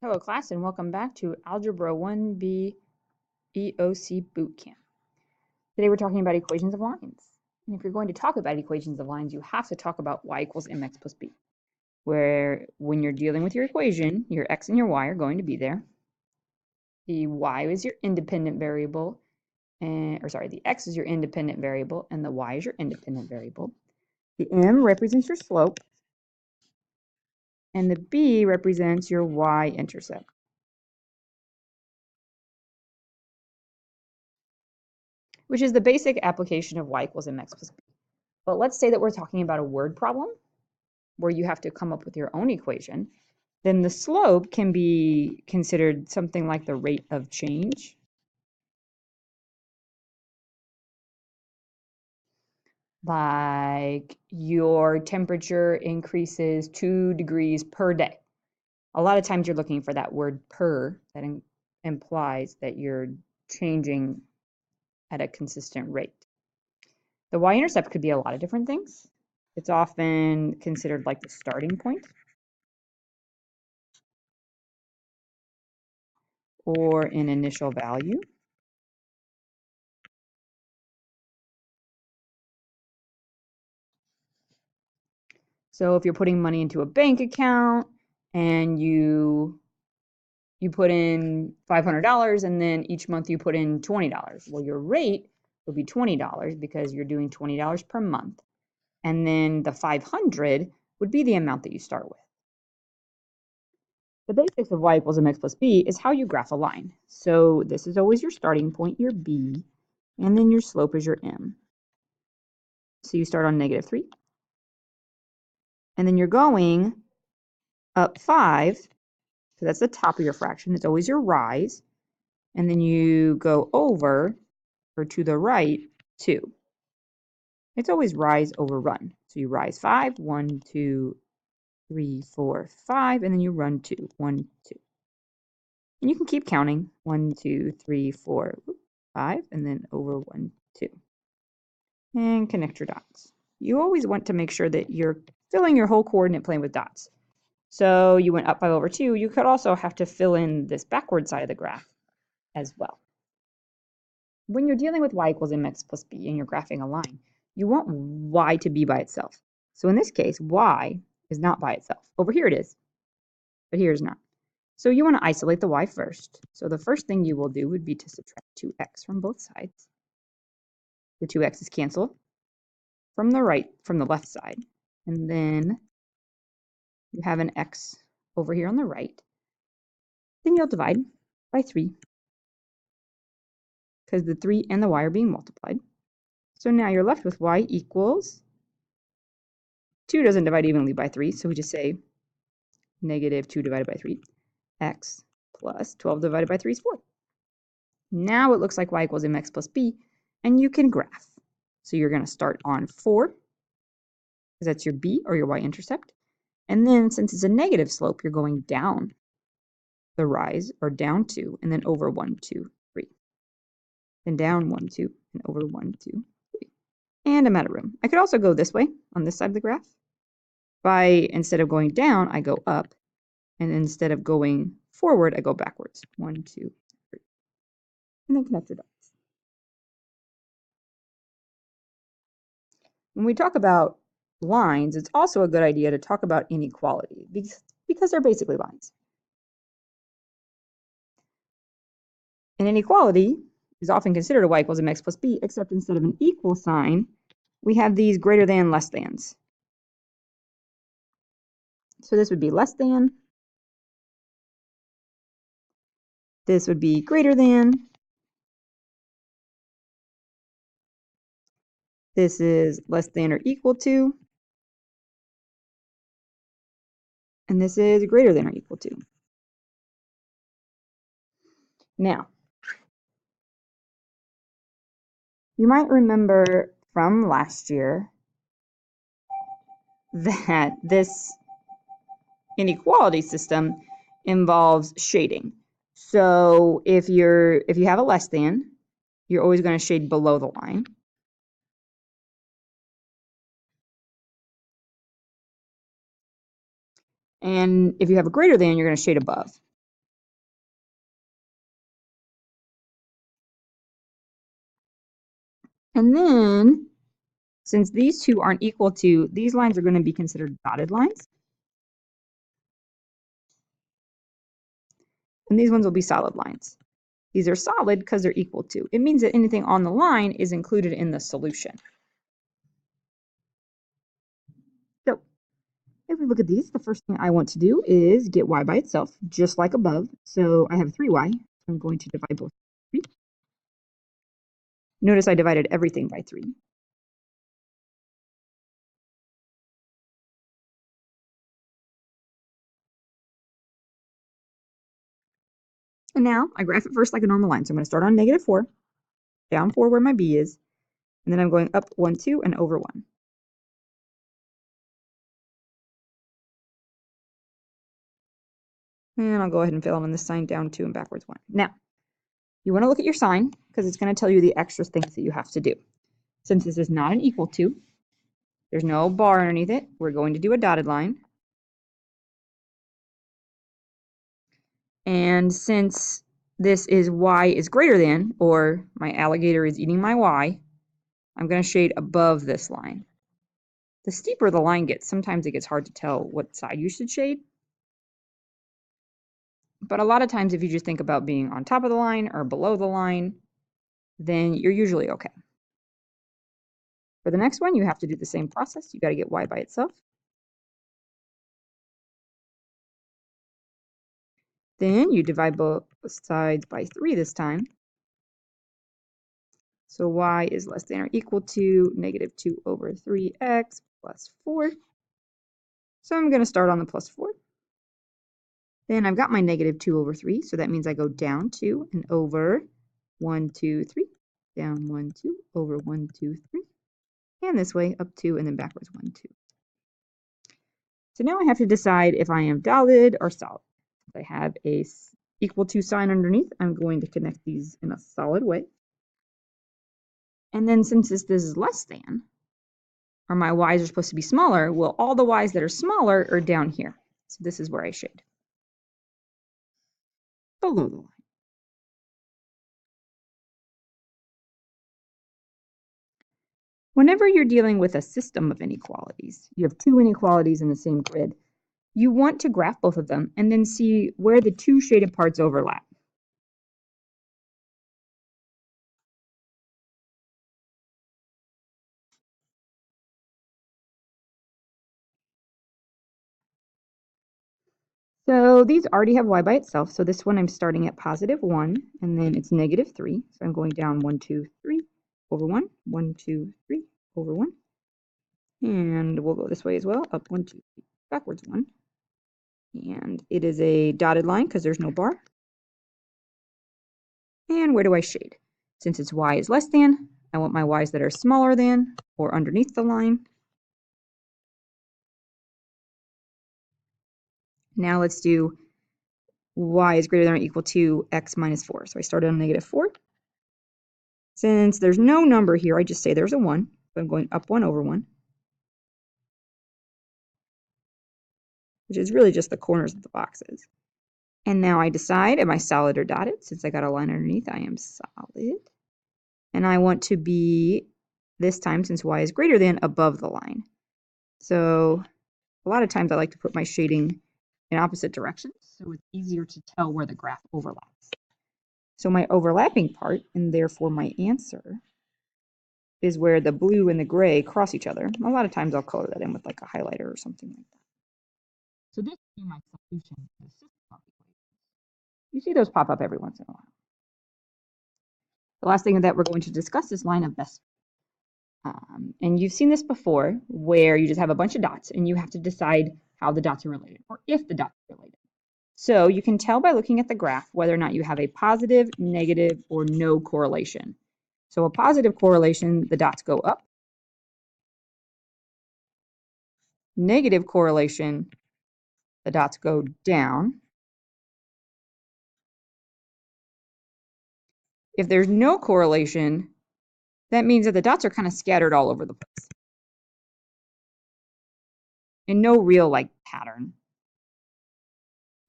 Hello class and welcome back to Algebra 1B EOC Bootcamp. Today we're talking about equations of lines. And if you're going to talk about equations of lines, you have to talk about y equals mx plus b, where when you're dealing with your equation, your x and your y are going to be there. The y is your independent variable, the x is your independent variable, and the y is your independent variable. The m represents your slope, and the b represents your y-intercept. Which is the basic application of y equals mx plus b. But let's say that we're talking about a word problem where you have to come up with your own equation. Then the slope can be considered something like the rate of change. Like your temperature increases 2 degrees per day. A lot of times you're looking for that word per that implies that you're changing at a consistent rate. The y-intercept could be a lot of different things. It's often considered like the starting point or an initial value. So if you're putting money into a bank account and you put in $500 and then each month you put in $20, well, your rate would be $20 because you're doing $20 per month. And then the 500 would be the amount that you start with. The basics of y equals mx plus b is how you graph a line. So this is always your starting point, your b, and then your slope is your m. So you start on -3. And then you're going up 5, so that's the top of your fraction. It's always your rise. And then you go over, or to the right, 2. It's always rise over run. So you rise 5, 1, 2, 3, 4, 5, and then you run 2, 1, 2. And you can keep counting, 1, 2, 3, 4, 5, and then over 1, 2. And connect your dots. You always want to make sure that you're filling your whole coordinate plane with dots. So you went up 5 over 2. You could also have to fill in this backward side of the graph as well. When you're dealing with y equals mx plus b and you're graphing a line, you want y to be by itself. So in this case, y is not by itself. Over here it is, but here is not. So you want to isolate the y first. So the first thing you will do would be to subtract 2x from both sides. The 2x's cancel from the left side. And then you have an x over here on the right. Then you'll divide by 3 because the 3 and the y are being multiplied. So now you're left with y equals 2 doesn't divide evenly by 3, so we just say -2 divided by 3, x plus 12 divided by 3 is 4. Now it looks like y equals mx plus b, and you can graph. So you're going to start on 4, because that's your b, or your y-intercept. And then since it's a negative slope, you're going down the rise, or down 2, and then over 1, 2, 3. Then down 1, 2, and over 1, 2, 3. And I'm out of room. I could also go this way, on this side of the graph. Instead of going down, I go up. And instead of going forward, I go backwards. 1, 2, 3. And then connect your dots. When we talk about lines, it's also a good idea to talk about inequality because they're basically lines. An inequality is often considered a y equals mx plus b, except instead of an equal sign, we have these greater than, less thans. So this would be less than. This would be greater than. This is less than or equal to. And this is greater than or equal to. Now, you might remember from last year that this inequality system involves shading. So if you have a less than, you're always going to shade below the line. And if you have a greater than, you're going to shade above. And then, since these two aren't equal to, these lines are going to be considered dotted lines. And these ones will be solid lines. These are solid because they're equal to. It means that anything on the line is included in the solution. So if we look at these, the first thing I want to do is get y by itself, just like above. So I have 3y. I'm going to divide both by 3. Notice I divided everything by 3. And now I graph it first like a normal line. So I'm going to start on -4, down 4 where my b is, and then I'm going up 1, 2, and over 1. And I'll go ahead and fill in this sign, down 2 and backwards 1. Now, you want to look at your sign because it's going to tell you the extra things that you have to do. Since this is not an equal to, there's no bar underneath it, we're going to do a dotted line. And since this is y is greater than, or my alligator is eating my y, I'm going to shade above this line. The steeper the line gets, sometimes it gets hard to tell what side you should shade. But a lot of times if you just think about being on top of the line or below the line, then you're usually okay. For the next one, you have to do the same process. You got to get y by itself. Then you divide both sides by 3 this time. So y is less than or equal to -2 over 3x plus 4. So I'm going to start on the plus 4. Then I've got my -2 over 3, so that means I go down 2 and over 1, 2, 3, down 1, 2, over 1, 2, 3, and this way up 2 and then backwards 1, 2. So now I have to decide if I am dotted or solid. If I have a equal to sign underneath, I'm going to connect these in a solid way. And then since this is less than, or my y's are supposed to be smaller, well, all the y's that are smaller are down here. So this is where I shade. Below the line. Whenever you're dealing with a system of inequalities, you have two inequalities in the same grid, you want to graph both of them and then see where the two shaded parts overlap. So these already have y by itself. So this one I'm starting at +1, and then it's -3. So I'm going down 1, 2, 3, over 1, 1, 2, 3, over 1. And we'll go this way as well, up 1, 2, 3, backwards 1. And it is a dotted line because there's no bar. And where do I shade? Since it's y is less than, I want my y's that are smaller than or underneath the line. Now let's do y is greater than or equal to x minus 4. So I started on -4. Since there's no number here, I just say there's a 1. So I'm going up 1 over 1, which is really just the corners of the boxes. And now I decide, am I solid or dotted? Since I got a line underneath, I am solid. And I want to be, this time, since y is greater than, above the line. So a lot of times I like to put my shading in opposite directions, so it's easier to tell where the graph overlaps. So my overlapping part, and therefore my answer, is where the blue and the gray cross each other. A lot of times I'll color that in with like a highlighter or something like that. So this would be my solution to the system of equations. You see those pop up every once in a while. The last thing that we're going to discuss is line of best. And you've seen this before, where you just have a bunch of dots and you have to decide how the dots are related, or if the dots are related. So you can tell by looking at the graph whether or not you have a positive, negative, or no correlation. So a positive correlation, the dots go up. Negative correlation, the dots go down. If there's no correlation, that means that the dots are kind of scattered all over the place. And no real like pattern.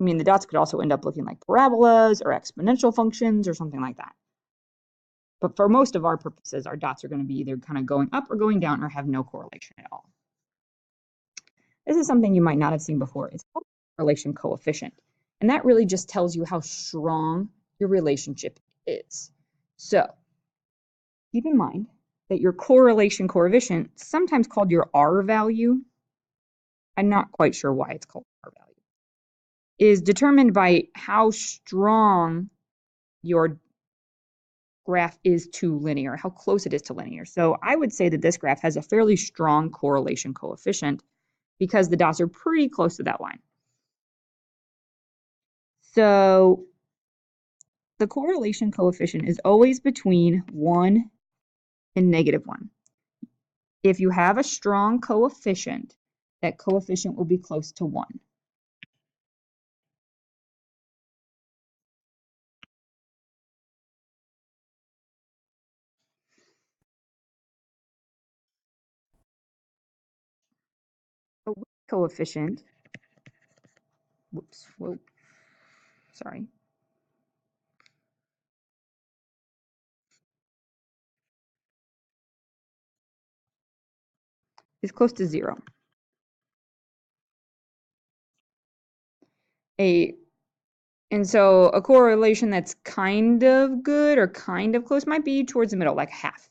I mean, the dots could also end up looking like parabolas or exponential functions or something like that. But for most of our purposes, our dots are going to be either kind of going up or going down or have no correlation at all. This is something you might not have seen before. It's called correlation coefficient. And that really just tells you how strong your relationship is. So keep in mind that your correlation coefficient, sometimes called your R value, I'm not quite sure why it's called R value, is determined by how strong your graph is to linear, how close it is to linear. So I would say that this graph has a fairly strong correlation coefficient because the dots are pretty close to that line. So the correlation coefficient is always between 1 and -1. If you have a strong coefficient, that coefficient will be close to 1. A weak coefficient, sorry. Is close to 0. And so a correlation that's kind of good or kind of close might be towards the middle, like half.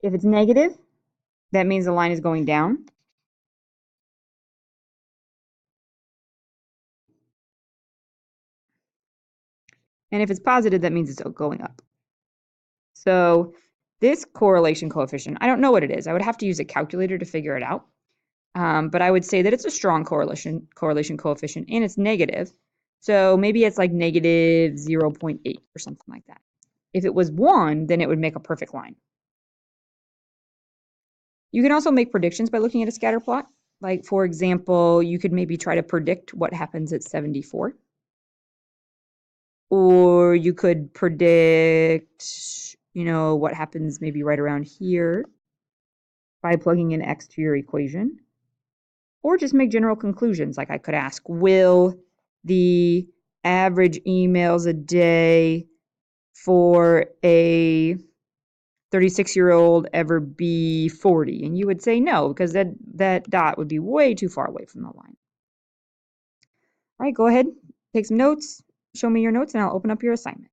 If it's negative, that means the line is going down. And if it's positive, that means it's going up. So this correlation coefficient, I don't know what it is. I would have to use a calculator to figure it out. But I would say that it's a strong correlation coefficient, and it's negative. So maybe it's like negative 0.8 or something like that. If it was 1, then it would make a perfect line. You can also make predictions by looking at a scatter plot. Like, for example, you could maybe try to predict what happens at 74. Or you could predict, what happens maybe right around here by plugging in x to your equation. Or just make general conclusions. Like I could ask, will the average emails a day for a 36-year-old ever be 40? And you would say no, because that dot would be way too far away from the line. All right, go ahead, take some notes, show me your notes, and I'll open up your assignment.